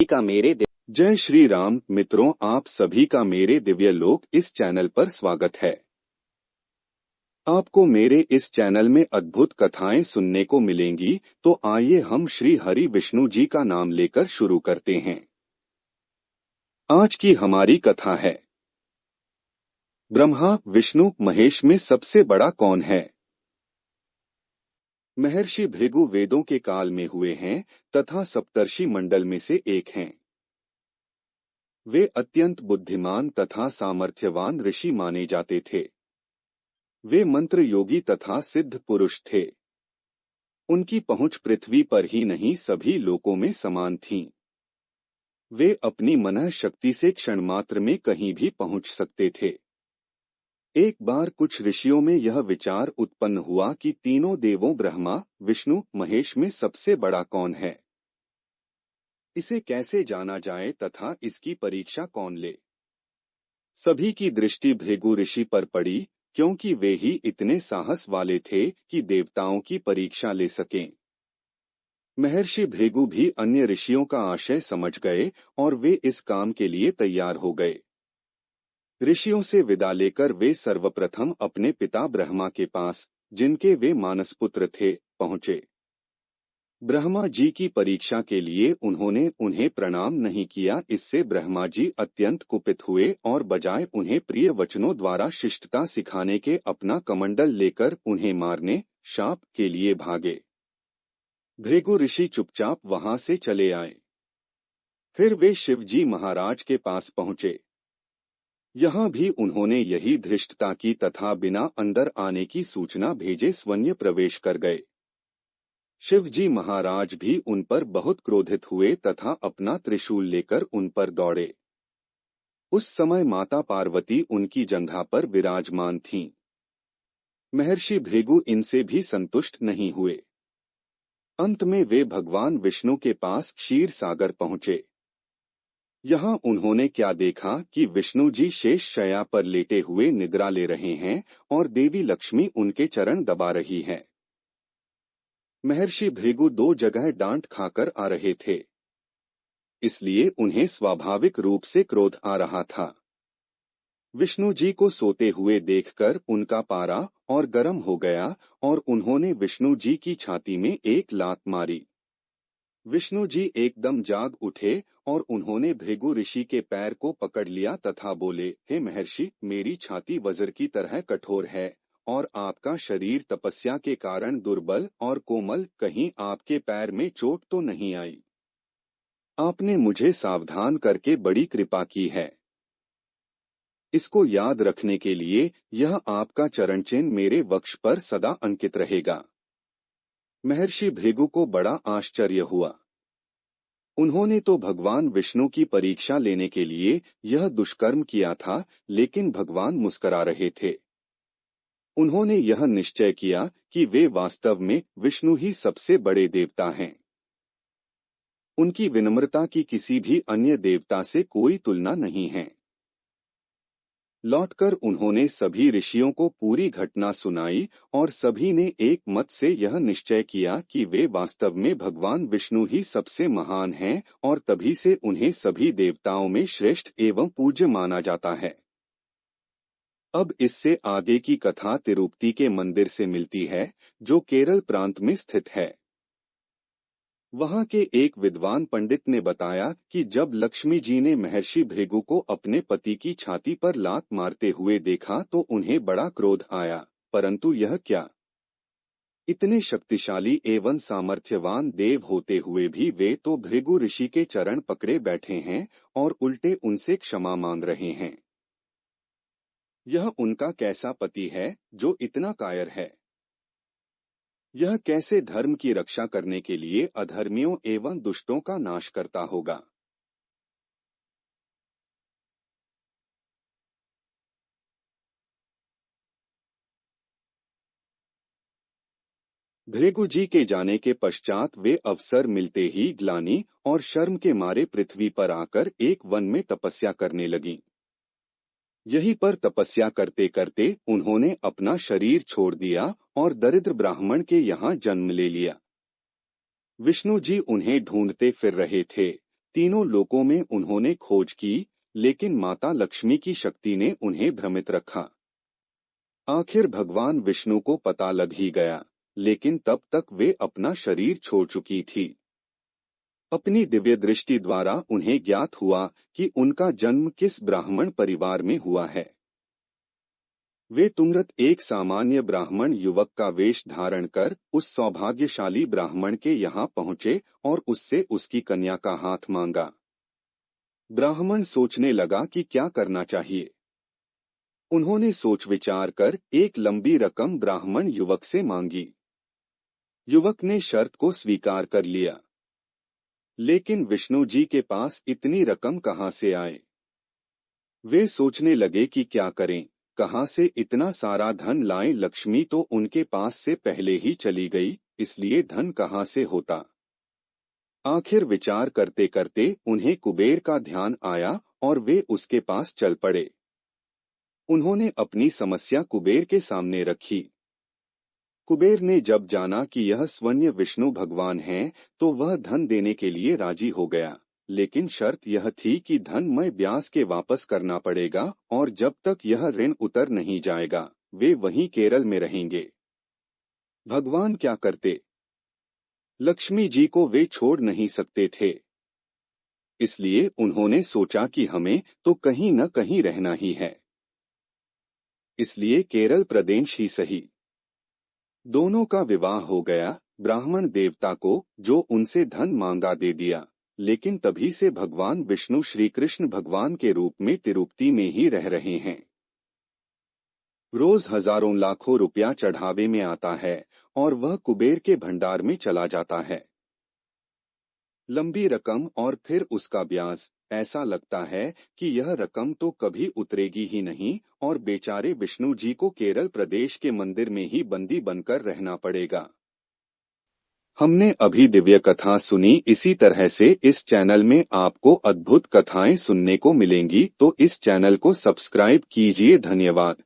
का मेरे जय श्री राम मित्रों, आप सभी का मेरे दिव्य लोक इस चैनल पर स्वागत है। आपको मेरे इस चैनल में अद्भुत कथाएं सुनने को मिलेंगी, तो आइए हम श्री हरि विष्णु जी का नाम लेकर शुरू करते हैं। आज की हमारी कथा है ब्रह्मा विष्णु महेश में सबसे बड़ा कौन है। महर्षि भृगु वेदों के काल में हुए हैं तथा सप्तर्षि मंडल में से एक हैं। वे अत्यंत बुद्धिमान तथा सामर्थ्यवान ऋषि माने जाते थे। वे मंत्र योगी तथा सिद्ध पुरुष थे। उनकी पहुंच पृथ्वी पर ही नहीं सभी लोकों में समान थी। वे अपनी मनः शक्ति से क्षण मात्र में कहीं भी पहुंच सकते थे। एक बार कुछ ऋषियों में यह विचार उत्पन्न हुआ कि तीनों देवों ब्रह्मा विष्णु महेश में सबसे बड़ा कौन है। इसे कैसे जाना जाए तथा इसकी परीक्षा कौन ले। सभी की दृष्टि भृगु ऋषि पर पड़ी, क्योंकि वे ही इतने साहस वाले थे कि देवताओं की परीक्षा ले सकें। महर्षि भृगु भी अन्य ऋषियों का आशय समझ गए और वे इस काम के लिए तैयार हो गए। ऋषियों से विदा लेकर वे सर्वप्रथम अपने पिता ब्रह्मा के पास, जिनके वे मानसपुत्र थे, पहुंचे। ब्रह्मा जी की परीक्षा के लिए उन्होंने उन्हें प्रणाम नहीं किया। इससे ब्रह्मा जी अत्यंत कुपित हुए और बजाय उन्हें प्रिय वचनों द्वारा शिष्टता सिखाने के अपना कमंडल लेकर उन्हें मारने, शाप के लिए भागे। भृगु ऋषि चुपचाप वहां से चले आए। फिर वे शिव जी महाराज के पास पहुंचे। यहाँ भी उन्होंने यही धृष्टता की तथा बिना अंदर आने की सूचना भेजे स्वयं प्रवेश कर गए। शिव जी महाराज भी उन पर बहुत क्रोधित हुए तथा अपना त्रिशूल लेकर उन पर दौड़े। उस समय माता पार्वती उनकी जंघा पर विराजमान थीं। महर्षि भृगु इनसे भी संतुष्ट नहीं हुए। अंत में वे भगवान विष्णु के पास क्षीर सागर पहुंचे। यहाँ उन्होंने क्या देखा कि विष्णु जी शेष शैया पर लेटे हुए निद्रा ले रहे हैं और देवी लक्ष्मी उनके चरण दबा रही है। महर्षि भृगु दो जगह डांट खाकर आ रहे थे, इसलिए उन्हें स्वाभाविक रूप से क्रोध आ रहा था। विष्णु जी को सोते हुए देखकर उनका पारा और गर्म हो गया और उन्होंने विष्णु जी की छाती में एक लात मारी। विष्णु जी एकदम जाग उठे और उन्होंने भृगु ऋषि के पैर को पकड़ लिया तथा बोले, हे महर्षि, मेरी छाती वज्र की तरह कठोर है और आपका शरीर तपस्या के कारण दुर्बल और कोमल, कहीं आपके पैर में चोट तो नहीं आई। आपने मुझे सावधान करके बड़ी कृपा की है। इसको याद रखने के लिए यह आपका चरण चिन्ह मेरे वक्ष पर सदा अंकित रहेगा। महर्षि भृगु को बड़ा आश्चर्य हुआ। उन्होंने तो भगवान विष्णु की परीक्षा लेने के लिए यह दुष्कर्म किया था, लेकिन भगवान मुस्करा रहे थे। उन्होंने यह निश्चय किया कि वे वास्तव में विष्णु ही सबसे बड़े देवता हैं। उनकी विनम्रता की किसी भी अन्य देवता से कोई तुलना नहीं है। लौटकर उन्होंने सभी ऋषियों को पूरी घटना सुनाई और सभी ने एक मत से यह निश्चय किया कि वे वास्तव में भगवान विष्णु ही सबसे महान हैं और तभी से उन्हें सभी देवताओं में श्रेष्ठ एवं पूज्य माना जाता है। अब इससे आगे की कथा तिरुपति के मंदिर से मिलती है, जो केरल प्रांत में स्थित है। वहां के एक विद्वान पंडित ने बताया कि जब लक्ष्मी जी ने महर्षि भृगु को अपने पति की छाती पर लात मारते हुए देखा तो उन्हें बड़ा क्रोध आया, परंतु यह क्या, इतने शक्तिशाली एवं सामर्थ्यवान देव होते हुए भी वे तो भृगु ऋषि के चरण पकड़े बैठे हैं और उल्टे उनसे क्षमा मांग रहे हैं। यह उनका कैसा पति है जो इतना कायर है। यह कैसे धर्म की रक्षा करने के लिए अधर्मियों एवं दुष्टों का नाश करता होगा। भृगु जी के जाने के पश्चात वे अवसर मिलते ही ग्लानि और शर्म के मारे पृथ्वी पर आकर एक वन में तपस्या करने लगीं। यहीं पर तपस्या करते करते उन्होंने अपना शरीर छोड़ दिया और दरिद्र ब्राह्मण के यहाँ जन्म ले लिया। विष्णु जी उन्हें ढूंढते फिर रहे थे। तीनों लोकों में उन्होंने खोज की, लेकिन माता लक्ष्मी की शक्ति ने उन्हें भ्रमित रखा। आखिर भगवान विष्णु को पता लग ही गया, लेकिन तब तक वे अपना शरीर छोड़ चुकी थी। अपनी दिव्य दृष्टि द्वारा उन्हें ज्ञात हुआ कि उनका जन्म किस ब्राह्मण परिवार में हुआ है। वे तुरंत एक सामान्य ब्राह्मण युवक का वेश धारण कर उस सौभाग्यशाली ब्राह्मण के यहाँ पहुँचे और उससे उसकी कन्या का हाथ मांगा। ब्राह्मण सोचने लगा कि क्या करना चाहिए। उन्होंने सोच विचार कर एक लंबी रकम ब्राह्मण युवक से मांगी। युवक ने शर्त को स्वीकार कर लिया, लेकिन विष्णु जी के पास इतनी रकम कहाँ से आए। वे सोचने लगे कि क्या करें, कहाँ से इतना सारा धन लाएं। लक्ष्मी तो उनके पास से पहले ही चली गई, इसलिए धन कहाँ से होता। आखिर विचार करते करते उन्हें कुबेर का ध्यान आया और वे उसके पास चल पड़े। उन्होंने अपनी समस्या कुबेर के सामने रखी। कुबेर ने जब जाना कि यह स्वयं विष्णु भगवान हैं, तो वह धन देने के लिए राजी हो गया, लेकिन शर्त यह थी कि धन मैं ब्याज के वापस करना पड़ेगा और जब तक यह ऋण उतर नहीं जाएगा, वे वहीं केरल में रहेंगे। भगवान क्या करते? लक्ष्मी जी को वे छोड़ नहीं सकते थे, इसलिए उन्होंने सोचा कि हमें तो कहीं न कहीं रहना ही है, इसलिए केरल प्रदेश ही सही। दोनों का विवाह हो गया। ब्राह्मण देवता को जो उनसे धन मांगा दे दिया, लेकिन तभी से भगवान विष्णु श्री कृष्ण भगवान के रूप में तिरुपति में ही रह रहे हैं। रोज हजारों लाखों रुपया चढ़ावे में आता है और वह कुबेर के भंडार में चला जाता है। लंबी रकम और फिर उसका ब्याज, ऐसा लगता है कि यह रकम तो कभी उतरेगी ही नहीं और बेचारे विष्णु जी को केरल प्रदेश के मंदिर में ही बंदी बनकर रहना पड़ेगा। हमने अभी दिव्य कथा सुनी। इसी तरह से इस चैनल में आपको अद्भुत कथाएं सुनने को मिलेंगी, तो इस चैनल को सब्सक्राइब कीजिए। धन्यवाद।